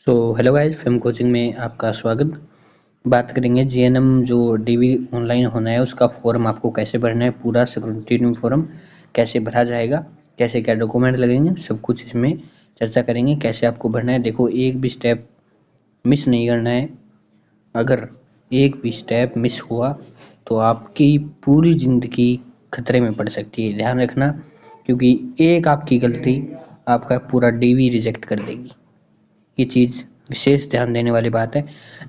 तो hello guys, film coaching में आपका स्वागत। बात करेंगे जीएनएम जो डीवी ऑनलाइन होना है उसका फॉर्म आपको कैसे भरना है, पूरा स्क्रूटिनी फॉर्म कैसे भरा जाएगा, कैसे क्या डॉक्यूमेंट लगेंगे, सब कुछ इसमें चर्चा करेंगे। कैसे आपको भरना है, देखो एक भी स्टेप मिस नहीं करना है। अगर एक भी स्टेप मिस हुआ तो आपकी पूरी ज़िंदगी खतरे में पड़ सकती है, ध्यान रखना, क्योंकि एक आपकी गलती आपका पूरा डीवी रिजेक्ट कर देगी। ये चीज़ विशेष ध्यान देने वाली बात है।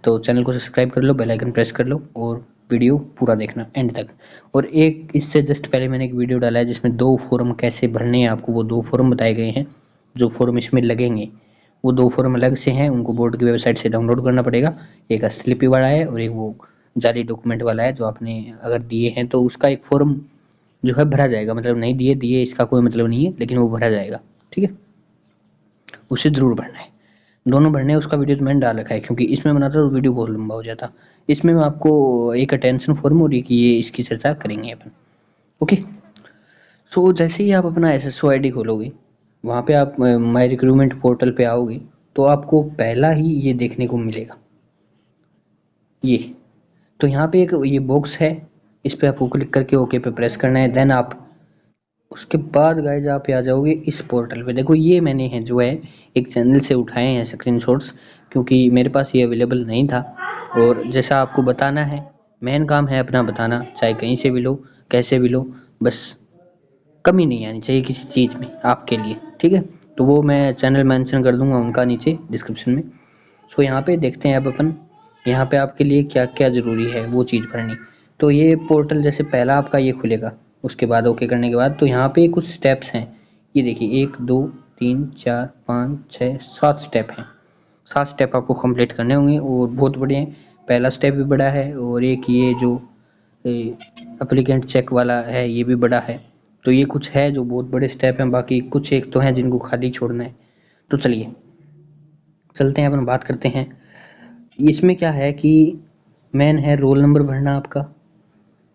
तो चैनल को सब्सक्राइब कर लो, बेल आइकन प्रेस कर लो और वीडियो पूरा देखना एंड तक। और एक इससे जस्ट पहले मैंने एक वीडियो डाला है जिसमें 2 फॉर्म कैसे भरने हैं, आपको वो 2 फॉर्म बताए गए हैं। जो फॉर्म इसमें लगेंगे वो 2 फॉर्म अलग से हैं, उनको बोर्ड की वेबसाइट से डाउनलोड करना पड़ेगा। एक असली वाला है और एक वो जाली डॉक्यूमेंट वाला है जो आपने अगर दिए हैं तो उसका एक फॉर्म जो है भरा जाएगा। मतलब नहीं दिए दिए इसका कोई मतलब नहीं है, लेकिन वो भरा जाएगा, ठीक है। उसे ज़रूर भरना है। दोनों भरने हैं, उसका वीडियो तो मैंने डाल रखा है, क्योंकि इसमें बनाता तो वीडियो बहुत लंबा हो जाता। इसमें मैं आपको एक अटेंशन फॉर्म और एक ये इसकी चर्चा करेंगे अपन। ओके, सो जैसे ही आप अपना एसएसओ आईडी खोलोगे, वहाँ पे आप माई रिक्रूटमेंट पोर्टल पे आओगे तो आपको पहला ही ये देखने को मिलेगा। ये तो यहाँ पे एक ये बॉक्स है, इस पे आपको क्लिक करके ओके पे प्रेस करना है। देन आप उसके बाद गाइज आप आ जाओगे इस पोर्टल पे। देखो ये मैंने है जो है एक चैनल से उठाए हैं स्क्रीनशॉट्स, क्योंकि मेरे पास ये अवेलेबल नहीं था। और जैसा आपको बताना है, मेन काम है अपना बताना, चाहे कहीं से भी लो कैसे भी लो, बस कमी नहीं आनी चाहिए किसी चीज़ में आपके लिए, ठीक है। तो वो मैं चैनल मेंशन कर दूंगा उनका नीचे डिस्क्रिप्शन में। सो यहाँ पे देखते हैं अब अपन, यहाँ पे आपके लिए क्या क्या ज़रूरी है वो चीज़ भरनी। तो ये पोर्टल जैसे पहला आपका ये खुलेगा, उसके बाद ओके करने के बाद तो यहाँ पे कुछ स्टेप्स हैं। ये देखिए 1 2 3 4 5 6 7 स्टेप हैं। 7 स्टेप आपको कंप्लीट करने होंगे और बहुत बड़े हैं। पहला स्टेप भी बड़ा है और एक ये जो एप्लीकेंट चेक वाला है ये भी बड़ा है। तो ये कुछ है जो बहुत बड़े स्टेप हैं, बाकी कुछ एक तो हैं जिनको खाली छोड़ना है। तो चलिए चलते हैं, अपन बात करते हैं। इसमें क्या है कि मेन है रोल नंबर भरना आपका,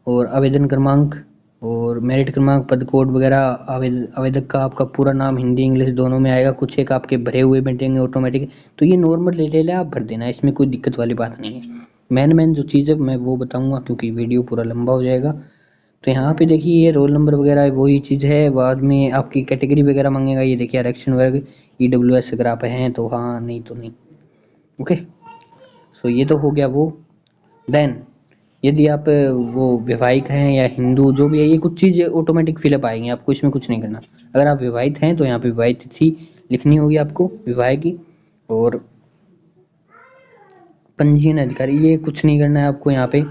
और आवेदन क्रमांक और मेरिट क्रमांक, पद कोड वगैरह। आवेदक का आपका पूरा नाम हिंदी इंग्लिश दोनों में आएगा, कुछ एक आपके भरे हुए बैठेंगे ऑटोमेटिक। तो ये नॉर्मल डिटेल है, आप भर देना, इसमें कोई दिक्कत वाली बात नहीं है। मेन जो चीज़ है मैं वो बताऊंगा क्योंकि वीडियो पूरा लंबा हो जाएगा। तो यहाँ पे देखिए ये रोल नंबर वगैरह वही चीज़ है। बाद में आपकी कैटेगरी वगैरह मांगेगा, ये देखिए आरक्षण वर्ग EWS अगर आप हैं तो हाँ, नहीं तो नहीं। ओके, सो ये तो हो गया वो। देन यदि आप वो वैवाहिक हैं या हिंदू जो भी है, ये कुछ चीज़ें ऑटोमेटिक फिलअप आएंगी, आपको इसमें कुछ नहीं करना। अगर आप विवाहित हैं तो यहाँ पे विवाहित तिथि लिखनी होगी आपको विवाह की, और पंजीयन अधिकारी ये कुछ नहीं करना है आपको यहाँ पे।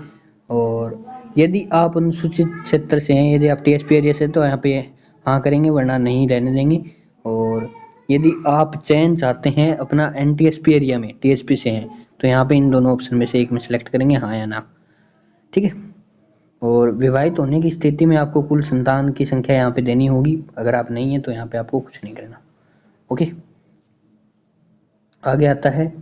और यदि आप अनुसूचित क्षेत्र से हैं, यदि आप TSP एरिया से, तो यहाँ पे हाँ करेंगे, वरना नहीं रहने देंगे। और यदि आप चयन चाहते हैं अपना NTSP एरिया में, TSP से हैं, तो यहाँ पे इन दोनों ऑप्शन में से एक में सेलेक्ट करेंगे, हाँ या ना, ठीक है। और विवाहित होने की स्थिति में आपको कुल संतान की संख्या यहाँ पे देनी होगी। अगर आप नहीं है तो यहाँ पे आपको कुछ नहीं करना। ओके, आगे आता है,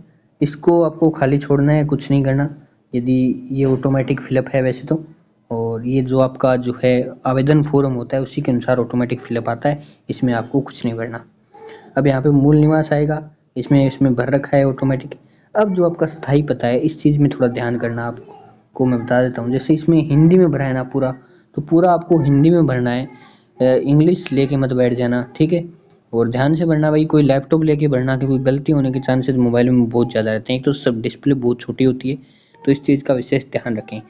इसको आपको खाली छोड़ना है, कुछ नहीं करना। यदि ये ऑटोमेटिक फिलअप है वैसे तो, और ये जो आपका जो है आवेदन फॉर्म होता है उसी के अनुसार ऑटोमेटिक फिलअप आता है, इसमें आपको कुछ नहीं करना। अब यहाँ पे मूल निवास आएगा, इसमें भर रखा है ऑटोमेटिक। अब जो आपका स्थायी पता है, इस चीज़ में थोड़ा ध्यान करना आपको मैं बता देता हूँ। जैसे इसमें हिंदी में भरा है ना पूरा, तो पूरा आपको हिंदी में भरना है, इंग्लिश लेके मत बैठ जाना, ठीक है। और ध्यान से भरना भाई, कोई लैपटॉप लेके भरना, क्योंकि गलती होने के चांसेस मोबाइल में बहुत ज़्यादा रहते हैं। एक तो सब डिस्प्ले बहुत छोटी होती है, तो इस चीज़ का विशेष ध्यान रखें।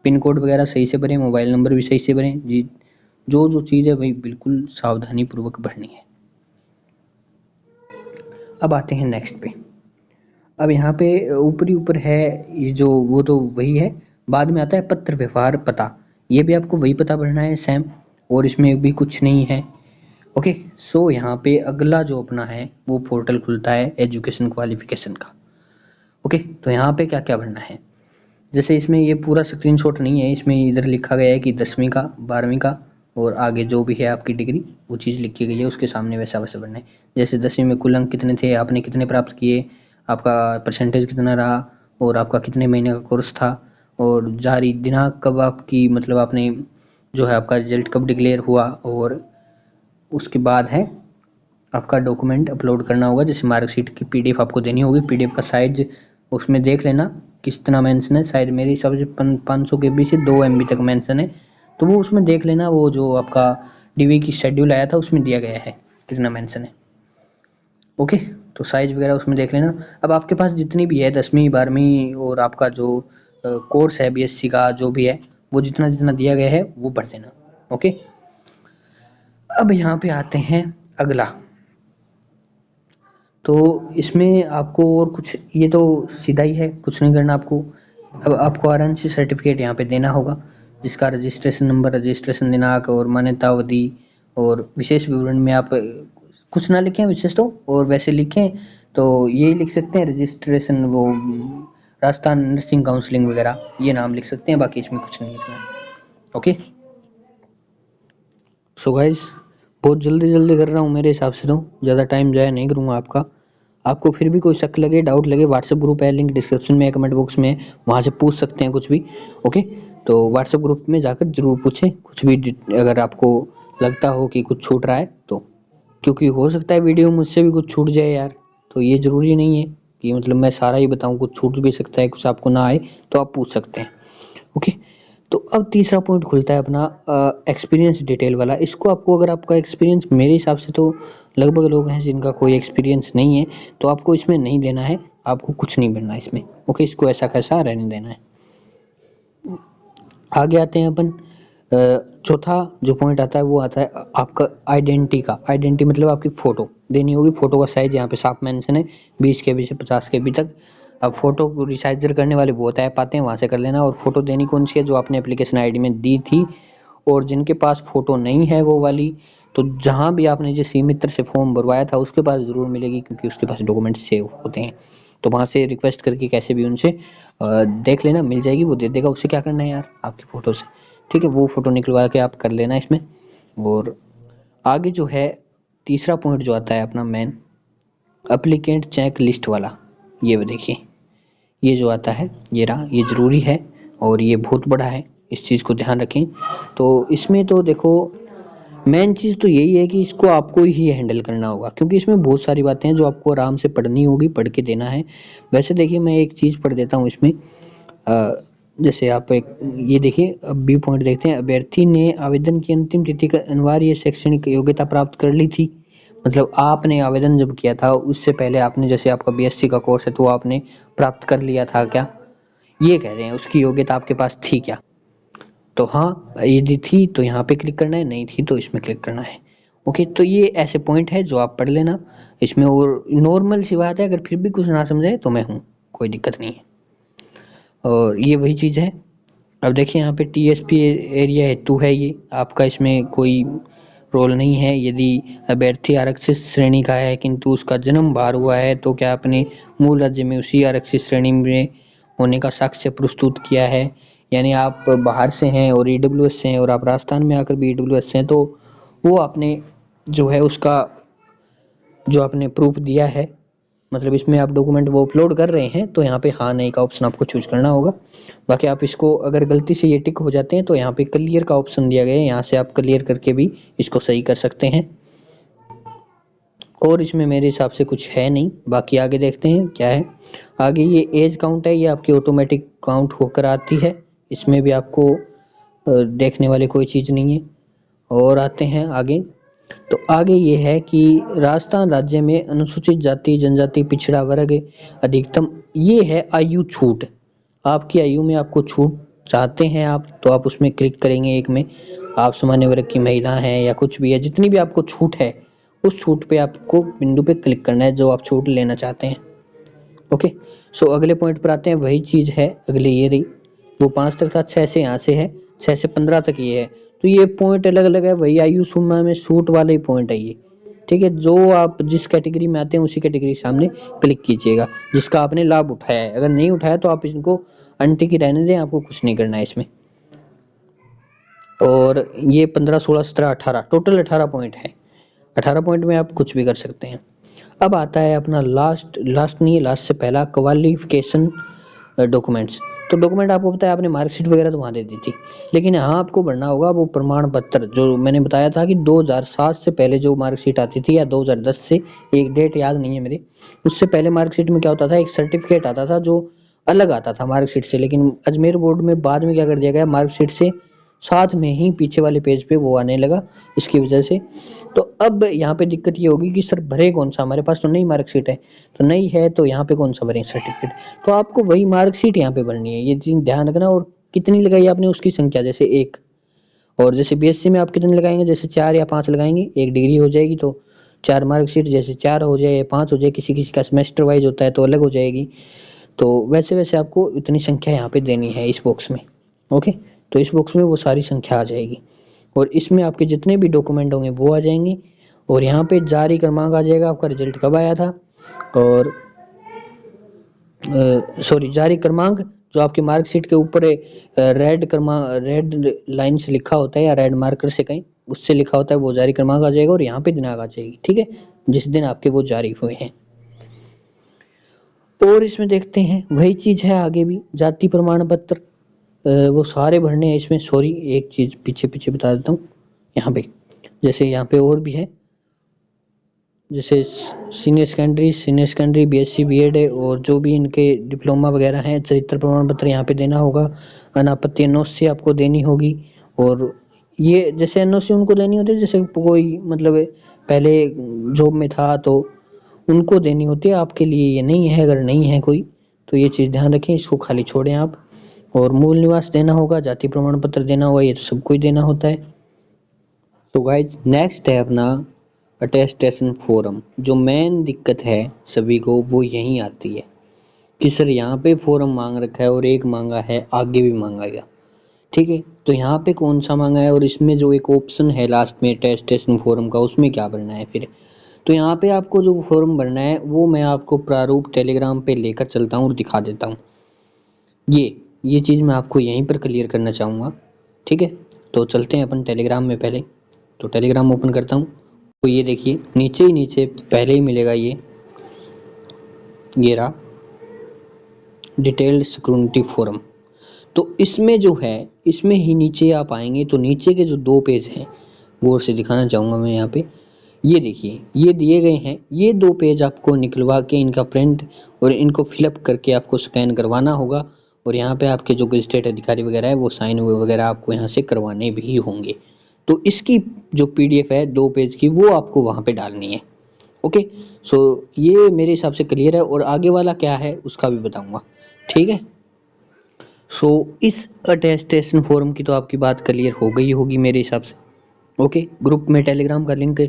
पिन कोड वगैरह सही से भरें, मोबाइल नंबर भी सही से भरें जी। जो चीज़ है भाई बिल्कुल सावधानी पूर्वक भरनी है। अब आते हैं नेक्स्ट पे। अब यहाँ पे ऊपरी ऊपर है ये जो, वो तो वही है। बाद में आता है पत्र व्यवहार पता, ये भी आपको वही पता भरना है सेम, और इसमें भी कुछ नहीं है। ओके, सो यहाँ पे अगला जो अपना है वो पोर्टल खुलता है एजुकेशन क्वालिफिकेशन का। ओके, तो यहाँ पे क्या क्या भरना है, जैसे इसमें ये पूरा स्क्रीनशॉट नहीं है, इसमें इधर लिखा गया है कि 10वीं का 12वीं का और आगे जो भी है आपकी डिग्री वो चीज़ लिखी गई है, उसके सामने वैसा वैसा भरना है। जैसे 10वीं में कुल अंक कितने थे, आपने कितने प्राप्त किए, आपका परसेंटेज कितना रहा, और आपका कितने महीने का कोर्स था, और जारी दिनांक कब आपकी, मतलब आपने जो है आपका रिजल्ट कब डिक्लेयर हुआ। और उसके बाद है आपका डॉक्यूमेंट अपलोड करना होगा, जैसे मार्कशीट की पीडीएफ आपको देनी होगी। पीडीएफ का साइज उसमें देख लेना कितना मेंशन है, शायद मेरे हिसाब से 500 KB से 2 MB तक मेंशन है, तो वो उसमें देख लेना। वो जो आपका डीवी की शेड्यूल आया था उसमें दिया गया है कितना मेंशन है। ओके, तो साइज वगैरह उसमें देख लेना। अब आपके पास जितनी भी है 10वीं 12वीं और आपका जो कोर्स है बीएससी का जो भी है, वो जितना जितना दिया गया है वो भर देना। ओके, अब यहाँ पे आते हैं अगला। तो इसमें आपको और कुछ, ये तो सीधा ही है, कुछ नहीं करना आपको। अब आपको आरएनसी सर्टिफिकेट यहाँ पे देना होगा, जिसका रजिस्ट्रेशन नंबर, रजिस्ट्रेशन दिनांक और मान्यता अवधि और विशेष विवरण में आप कुछ ना लिखें विशेष तो, और वैसे लिखें तो ये लिख सकते हैं रजिस्ट्रेशन, वो राजस्थान नर्सिंग काउंसलिंग वगैरह ये नाम लिख सकते हैं, बाकी इसमें कुछ नहीं लिखना है। ओके, सो गाइस बहुत जल्दी जल्दी कर रहा हूँ मेरे हिसाब से, तो ज़्यादा टाइम जाया नहीं करूँगा आपका। आपको फिर भी कोई शक लगे, डाउट लगे, व्हाट्सएप ग्रुप है, लिंक डिस्क्रिप्शन में, कमेंट बॉक्स में, वहाँ से पूछ सकते हैं कुछ भी। ओके, तो व्हाट्सएप ग्रुप में जाकर ज़रूर पूछें कुछ भी, अगर आपको लगता हो कि कुछ छूट रहा है तो, क्योंकि हो सकता है वीडियो मुझसे भी कुछ छूट जाए यार, तो ये ज़रूरी नहीं है कि मतलब मैं सारा ही बताऊँ, कुछ छूट भी सकता है, कुछ आपको ना आए तो आप पूछ सकते हैं। ओके, तो अब तीसरा पॉइंट खुलता है अपना एक्सपीरियंस डिटेल वाला। इसको आपको, अगर आपका एक्सपीरियंस, मेरे हिसाब से तो लगभग लोग हैं जिनका कोई एक्सपीरियंस नहीं है, तो आपको इसमें नहीं देना है, आपको कुछ नहीं करना है इसमें। ओके, इसको ऐसा कैसा रहने देना है। आगे आते हैं अपन, चौथा जो पॉइंट आता है वो आता है आपका आइडेंटिटी का। आइडेंटिटी मतलब आपकी फ़ोटो देनी होगी। फ़ोटो का साइज़ यहाँ पे साफ मेंशन है, 20 KB से 50 KB तक। अब फ़ोटो को रिसाइजर करने वाले बहुत ऐप आते हैं, वहाँ से कर लेना। और फ़ोटो देनी कौन सी है, जो आपने एप्लीकेशन आईडी में दी थी। और जिनके पास फ़ोटो नहीं है वो वाली, तो जहाँ भी आपने जिस ई मित्र से फॉर्म भरवाया था उसके पास ज़रूर मिलेगी, क्योंकि उसके पास डॉक्यूमेंट सेव होते हैं। तो वहाँ से रिक्वेस्ट करके कैसे भी उनसे देख लेना, मिल जाएगी, वो दे देगा। उससे क्या करना है यार, आपकी फ़ोटो से, ठीक है, वो फ़ोटो निकलवा के आप कर लेना इसमें। और आगे जो है तीसरा पॉइंट जो आता है अपना मेन, एप्लीकेंट चेक लिस्ट वाला, ये देखिए, ये जो आता है ये रहा, ये ज़रूरी है और ये बहुत बड़ा है, इस चीज़ को ध्यान रखें। तो इसमें तो देखो मेन चीज़ तो यही है कि इसको आपको ही हैंडल करना होगा, क्योंकि इसमें बहुत सारी बातें हैं जो आपको आराम से पढ़नी होगी, पढ़ के देना है। वैसे देखिए मैं एक चीज़ पढ़ देता हूँ इसमें, जैसे आप एक ये देखिए, अब बी पॉइंट देखते हैं। अभ्यर्थी ने आवेदन की अंतिम तिथि का अनिवार्य शैक्षणिक योग्यता प्राप्त कर ली थी। मतलब आपने आवेदन जब किया था उससे पहले आपने, जैसे आपका बीएससी का कोर्स है तो आपने प्राप्त कर लिया था क्या, ये कह रहे हैं, उसकी योग्यता आपके पास थी क्या। तो हाँ, यदि थी तो यहाँ पे क्लिक करना है, नहीं थी तो इसमें क्लिक करना है। ओके, तो ये ऐसे पॉइंट है जो आप पढ़ लेना इसमें। और नॉर्मल सी बात है, अगर फिर भी कुछ ना समझे तो मैं हूँ, कोई दिक्कत नहीं है। और ये वही चीज़ है। अब देखिए यहाँ पे टीएसपी एरिया हेतु है ये आपका, इसमें कोई रोल नहीं है। यदि अभ्यर्थी आरक्षित श्रेणी का है किंतु उसका जन्म बाहर हुआ है, तो क्या अपने मूल राज्य में उसी आरक्षित श्रेणी में होने का साक्ष्य प्रस्तुत किया है। यानी आप बाहर से हैं और ईडब्ल्यूएस से हैं और आप राजस्थान में आकर भी ईडब्ल्यूएस से हैं, तो वो आपने जो है उसका जो आपने प्रूफ दिया है, मतलब इसमें आप डॉक्यूमेंट वो अपलोड कर रहे हैं, तो यहाँ पे हाँ नहीं का ऑप्शन आपको चूज करना होगा। बाकी आप इसको अगर गलती से ये टिक हो जाते हैं तो यहाँ पे क्लियर का ऑप्शन दिया गया है, यहाँ से आप क्लियर करके भी इसको सही कर सकते हैं। और इसमें मेरे हिसाब से कुछ है नहीं, बाकी आगे देखते हैं क्या है। आगे ये एज काउंट है, ये आपकी ऑटोमेटिक काउंट होकर आती है, इसमें भी आपको देखने वाली कोई चीज़ नहीं है। और आते हैं आगे, तो आगे ये है कि राजस्थान राज्य में अनुसूचित जाति जनजाति पिछड़ा वर्ग अधिकतम, ये है आयु छूट। आपकी आयु में आपको छूट चाहते हैं आप, तो आप उसमें क्लिक करेंगे एक में। आप सामान्य वर्ग की महिला हैं या कुछ भी है, जितनी भी आपको छूट है उस छूट पे आपको बिंदु पे क्लिक करना है जो आप छूट लेना चाहते हैं। ओके, सो अगले पॉइंट पर आते हैं, वही चीज़ है अगले, ये रही। वो 5 तक था, 6 से यहाँ से है, 6 से 15 तक ये है। तो ये पॉइंट अलग अलग है, वही आयु सीमा में छूट वाले ही पॉइंट है ये, ठीक है। जो आप जिस कैटेगरी में आते हैं उसी कैटेगरी के सामने क्लिक कीजिएगा जिसका आपने लाभ उठाया है। अगर नहीं उठाया तो आप इनको अनटिक ही रहने दें, आपको कुछ नहीं करना है इसमें। और ये 15 16 17 18 टोटल 18 पॉइंट है। 18 पॉइंट में आप कुछ भी कर सकते हैं। अब आता है अपना लास्ट नहीं, लास्ट से पहला क्वालिफिकेशन डॉक्यूमेंट्स, तो डॉक्यूमेंट आपको पता है आपने मार्कशीट वगैरह तो वहाँ दे दी थी, लेकिन यहाँ आपको भरना होगा वो प्रमाण पत्र जो मैंने बताया था कि 2007 से पहले जो मार्कशीट आती थी या 2010 से, एक डेट याद नहीं है मेरी, उससे पहले मार्कशीट में क्या होता था, एक सर्टिफिकेट आता था जो अलग आता था मार्कशीट से, लेकिन अजमेर बोर्ड में बाद में क्या कर दिया गया, मार्कशीट से साथ में ही पीछे वाले पेज पे वो आने लगा, इसकी वजह से। तो अब यहाँ पे दिक्कत ये होगी कि सर भरे कौन सा, हमारे पास तो नई मार्कशीट है, तो नई है तो यहाँ पे कौन सा भरें सर्टिफिकेट, तो आपको वही मार्कशीट यहाँ पे भरनी है, ये चीज ध्यान रखना। और कितनी लगाई आपने उसकी संख्या, जैसे एक, और जैसे बीएससी में आप कितने लगाएंगे, जैसे 4 या 5 लगाएंगे, एक डिग्री हो जाएगी तो 4 मार्कशीट, जैसे 4 हो जाए या 5 हो जाए, किसी किसी का सेमेस्टर वाइज होता है तो अलग हो जाएगी, तो वैसे वैसे आपको इतनी संख्या यहाँ पे देनी है इस बॉक्स में। ओके, तो इस बॉक्स में वो सारी संख्या आ जाएगी और इसमें आपके जितने भी डॉक्यूमेंट होंगे वो आ जाएंगे, और यहाँ पे जारी क्रमांक आ जाएगा, आपका रिजल्ट कब आया था, और सॉरी जारी क्रमांक जो आपकी मार्कशीट के ऊपर रेड लाइन से लिखा होता है या रेड मार्कर से कहीं उससे लिखा होता है, वो जारी क्रमांक आ जाएगा और यहाँ पे दिनांक आ जाएगी, ठीक है, जिस दिन आपके वो जारी हुए हैं। और इसमें देखते हैं वही चीज है आगे भी, जाति प्रमाण पत्र वो सारे भरने हैं इसमें। सॉरी एक चीज पीछे पीछे बता देता हूँ, यहाँ पे जैसे यहाँ पे और भी है, जैसे सीनियर सेकेंडरी बीएससी बीएड है, और जो भी इनके डिप्लोमा वगैरह हैं, चरित्र प्रमाण पत्र यहाँ पे देना होगा, अनापत्ति एनओसी आपको देनी होगी, और ये जैसे एनओसी उनको देनी होती है जैसे कोई मतलब पहले जॉब में था तो उनको देनी होती है, आपके लिए ये नहीं है, अगर नहीं है कोई तो ये चीज़ ध्यान रखें, इसको खाली छोड़ें आप। और मूल निवास देना होगा, जाति प्रमाण पत्र देना होगा, ये तो सबको ही देना होता है। तो गाइज नेक्स्ट है अपना अटेस्टेशन फॉर्म, जो मेन दिक्कत है सभी को वो यहीं आती है कि सर यहाँ पे फॉर्म मांग रखा है और एक मांगा है, आगे भी मांगा गया, ठीक है, तो यहाँ पे कौन सा मांगा है और इसमें जो एक ऑप्शन है लास्ट में अटेस्टेशन फॉर्म का उसमें क्या भरना है फिर। तो यहाँ पे आपको जो फॉर्म भरना है वो मैं आपको प्रारूप टेलीग्राम पे लेकर चलता हूँ और दिखा देता हूँ, ये चीज़ मैं आपको यहीं पर क्लियर करना चाहूँगा, ठीक है। तो चलते हैं अपन टेलीग्राम में पहले, तो टेलीग्राम ओपन करता हूँ, तो ये देखिए नीचे ही नीचे पहले ही मिलेगा ये रहा डिटेल्ड स्क्रूटिनी फॉर्म। तो इसमें जो है इसमें ही नीचे आप आएंगे तो नीचे के जो 2 पेज हैं, गौर से दिखाना चाहूँगा मैं यहाँ पे, ये देखिए ये दिए गए हैं, ये 2 पेज आपको निकलवा के इनका प्रिंट और इनको फिलअप करके आपको स्कैन करवाना होगा, और यहाँ पे आपके जो गजेटेड अधिकारी वगैरह है वो साइन वगैरह आपको यहाँ से करवाने भी होंगे। तो इसकी जो पीडीएफ है 2 पेज की वो आपको वहाँ पे डालनी है। ओके, सो ये मेरे हिसाब से क्लियर है, और आगे वाला क्या है उसका भी बताऊंगा, ठीक है। सो इस अटेस्टेशन फॉर्म की तो आपकी बात क्लियर हो गई होगी मेरे हिसाब से। ओके, ग्रुप में टेलीग्राम का लिंक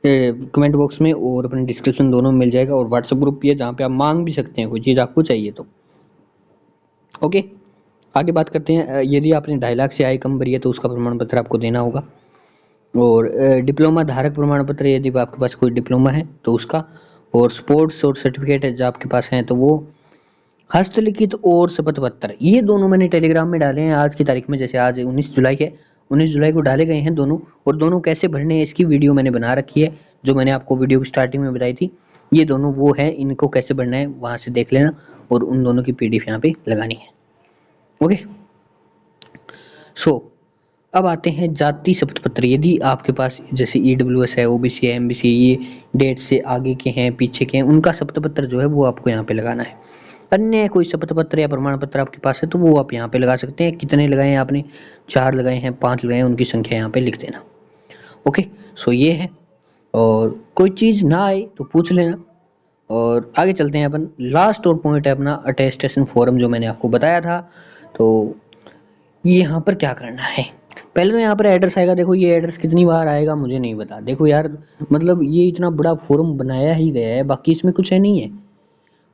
कमेंट बॉक्स में और अपने डिस्क्रिप्शन दोनों में मिल जाएगा, और व्हाट्सएप ग्रुप भी है जहाँ पे आप मांग भी सकते हैं कोई चीज़ आपको चाहिए तो। ओके, आगे बात करते हैं, यदि आपने 2.5 लाख से आय कम भरी है तो उसका प्रमाण पत्र आपको देना होगा, और डिप्लोमा धारक प्रमाण पत्र यदि आपके पास कोई डिप्लोमा है तो उसका, और स्पोर्ट्स और सर्टिफिकेट है जो आपके पास हैं तो वो, हस्तलिखित और शपथ पत्र, ये दोनों मैंने टेलीग्राम में डाले हैं आज की तारीख में, जैसे आज 19 जुलाई है, 19 जुलाई को डाले गए हैं दोनों, और दोनों कैसे भरने हैं इसकी वीडियो मैंने बना रखी है, जो मैंने आपको वीडियो की स्टार्टिंग में बताई थी, ये दोनों वो है, इनको कैसे भरना है वहाँ से देख लेना, और उन दोनों की पीडीएफ यहाँ पे लगानी है। ओके, सो अब आते हैं जाति शपथ पत्र, यदि आपके पास जैसे ईडब्ल्यूएस है, ओबीसी है, एमबीसी, ये डेट से आगे के हैं पीछे के हैं, उनका शपथ पत्र जो है वो आपको यहाँ पे लगाना है। अन्य कोई शपथ पत्र या प्रमाण पत्र आपके पास है तो वो आप यहाँ पे लगा सकते हैं, कितने लगाए हैं आपने, 4 लगाए हैं, 5 लगाए हैं, उनकी संख्या यहाँ पे लिख देना। ओके, सो ये है, और कोई चीज़ ना आए तो पूछ लेना, और आगे चलते हैं अपन, लास्ट और पॉइंट है अपना अटेस्टेशन फॉर्म जो मैंने आपको बताया था। तो ये यहाँ पर क्या करना है, पहले तो यहाँ पर एड्रेस आएगा, देखो ये एड्रेस कितनी बार आएगा मुझे नहीं पता, देखो यार मतलब ये इतना बड़ा फॉर्म बनाया ही गया है, बाकी इसमें कुछ है नहीं है,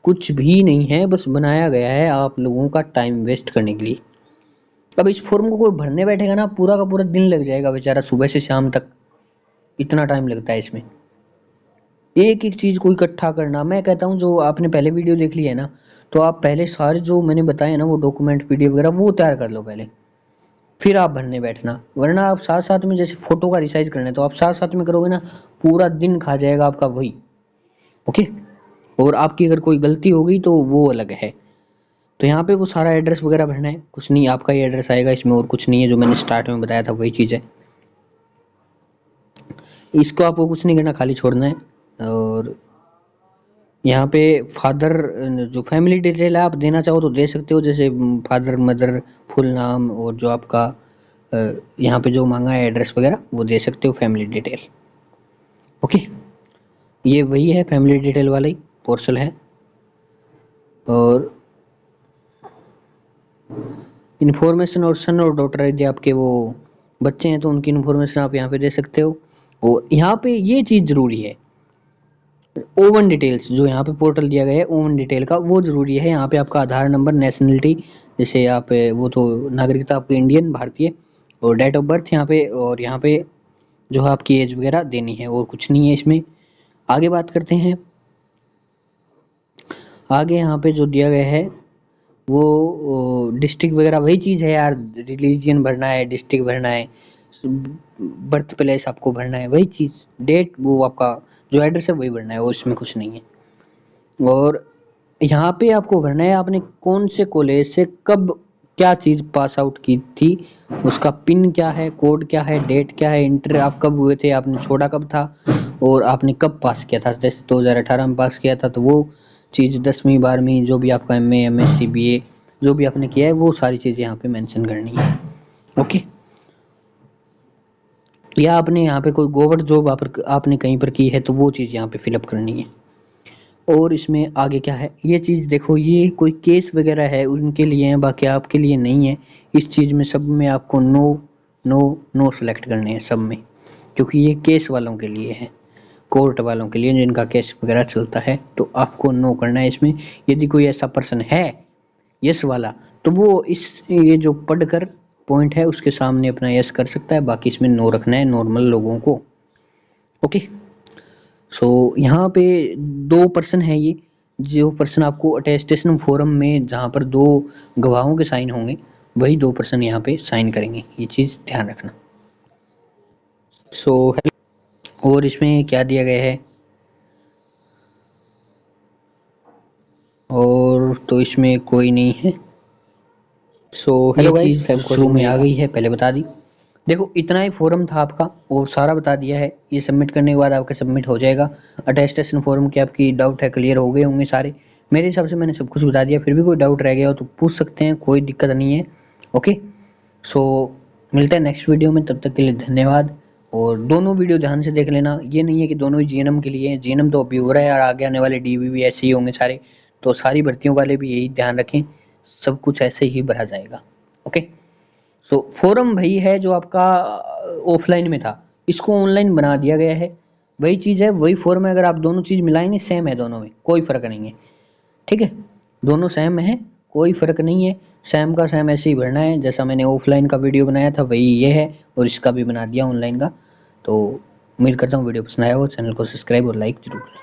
कुछ भी नहीं है, बस बनाया गया है आप लोगों का टाइम वेस्ट करने के लिए। अब इस फॉर्म को कोई भरने बैठेगा ना पूरा का पूरा दिन लग जाएगा बेचारा, सुबह से शाम तक इतना टाइम लगता है इसमें, एक एक चीज को इकट्ठा करना। मैं कहता हूँ जो आपने पहले वीडियो देख ली है ना, तो आप पहले सारे जो मैंने बताए ना वो डॉक्यूमेंट पीडीएफ वगैरह वो तैयार कर लो पहले, फिर आप भरने बैठना, वरना आप साथ साथ में जैसे फोटो का रिसाइज करना है तो आप साथ साथ में करोगे ना, पूरा दिन खा जाएगा आपका वही। ओके, और आपकी अगर कोई गलती हो गई तो वो अलग है, तो यहाँ पे वो सारा एड्रेस वगैरह भरना है, कुछ नहीं, आपका ही एड्रेस आएगा इसमें, और कुछ नहीं है, जो मैंने स्टार्ट में बताया था वही चीज़ है। इसको आपको कुछ नहीं करना, खाली छोड़ना है। और यहाँ पे फादर जो फैमिली डिटेल है आप देना चाहो तो दे सकते हो, जैसे फादर मदर फुल नाम, और जो आपका यहाँ पे जो मांगा है एड्रेस वगैरह वो दे सकते हो, फैमिली डिटेल। ओके, ये वही है, फैमिली डिटेल वाला ही पोर्शन है। और इन्फॉर्मेशन और सन और डॉटर, यदि आपके वो बच्चे हैं तो उनकी इन्फॉर्मेशन आप यहाँ पे दे सकते हो। और यहाँ पे ये चीज़ ज़रूरी है, ओवन डिटेल्स जो यहाँ पे पोर्टल दिया गया है ओवन डिटेल का, वो ज़रूरी है। यहाँ पे आपका आधार नंबर, नेशनलिटी, जैसे आप वो तो नागरिकता आपकी इंडियन भारतीय, और डेट ऑफ बर्थ यहाँ पे, और यहाँ पे जो है आपकी एज वगैरह देनी है, और कुछ नहीं है इसमें। आगे बात करते हैं। आगे यहाँ पे जो दिया गया है वो डिस्ट्रिक्ट वगैरह वही चीज़ है यार, रिलीजियन भरना है, डिस्ट्रिक्ट भरना है, बर्थ प्लेस आपको भरना है, वही चीज़, डेट, वो आपका जो एड्रेस है वही भरना है, और इसमें कुछ नहीं है। और यहाँ पे आपको भरना है आपने कौन से कॉलेज से कब क्या चीज़ पास आउट की थी, उसका पिन क्या है, कोड क्या है, डेट क्या है, इंटर आप कब हुए थे, आपने छोड़ा कब था, और आपने कब पास किया था। जैसे 2018 में पास किया था तो वो चीज़, 10वीं 12वीं जो भी आपका MA MSc BA जो भी आपने किया है वो सारी चीज़ें यहाँ पे मेंशन करनी है। ओके, या आपने यहाँ पे कोई गवर्नमेंट जॉब आपने कहीं पर की है तो वो चीज़ यहाँ पे फिलअप करनी है। और इसमें आगे क्या है, ये चीज़ देखो, ये कोई केस वगैरह है उनके लिए है, बाकी आपके लिए नहीं है। इस चीज़ में सब में आपको नो नो नो सेलेक्ट करने हैं सब में, क्योंकि ये केस वालों के लिए है, कोर्ट वालों के लिए जिनका केस वगैरह चलता है, तो आपको नो करना है इसमें। यदि कोई ऐसा पर्सन है यस वाला, तो वो इस ये जो पढ़कर पॉइंट है उसके सामने अपना यस कर सकता है, बाकी इसमें नो रखना है नॉर्मल लोगों को। ओके, सो यहाँ पे 2 पर्सन है, ये जो पर्सन आपको अटेस्टेशन फॉरम में जहाँ पर 2 गवाहों के साइन होंगे वही 2 पर्सन यहाँ पे साइन करेंगे, ये चीज़ ध्यान रखना। सो और इसमें क्या दिया गया है, और तो इसमें कोई नहीं है। सो ये चीज़ शुरू में आ गई है, पहले बता दी। देखो इतना ही फॉर्म था आपका, और सारा बता दिया है। ये सबमिट करने के बाद आपका सबमिट हो जाएगा अटेस्टेशन फॉर्म के। आपकी डाउट है क्लियर हो गए होंगे सारे, मेरे हिसाब से मैंने सब कुछ बता दिया। फिर भी कोई डाउट रह गया हो तो पूछ सकते हैं, कोई दिक्कत नहीं है। ओके, सो मिलते हैं नेक्स्ट वीडियो में, तब तक के लिए धन्यवाद। और दोनों वीडियो ध्यान से देख लेना, ये नहीं है कि दोनों ही GNM के लिए हैं, GNM तो अभी हो रहा है और आगे आने वाले DV भी ऐसे ही होंगे सारे, तो सारी भर्तियों वाले भी यही ध्यान रखें, सब कुछ ऐसे ही भरा जाएगा। ओके, सो फॉर्म वही है जो आपका ऑफलाइन में था, इसको ऑनलाइन बना दिया गया है, वही चीज़ है, वही फॉर्म है। अगर आप दोनों चीज़ मिलाएंगे सेम है, दोनों में कोई फ़र्क नहीं है। ठीक है, दोनों सेम है, कोई फ़र्क नहीं है, सेम का सेम ऐसे ही भरना है। जैसा मैंने ऑफलाइन का वीडियो बनाया था वही ये है, और इसका भी बना दिया ऑनलाइन का। तो उम्मीद करता हूँ वीडियो पसंद आया हो, चैनल को सब्सक्राइब और लाइक जरूर।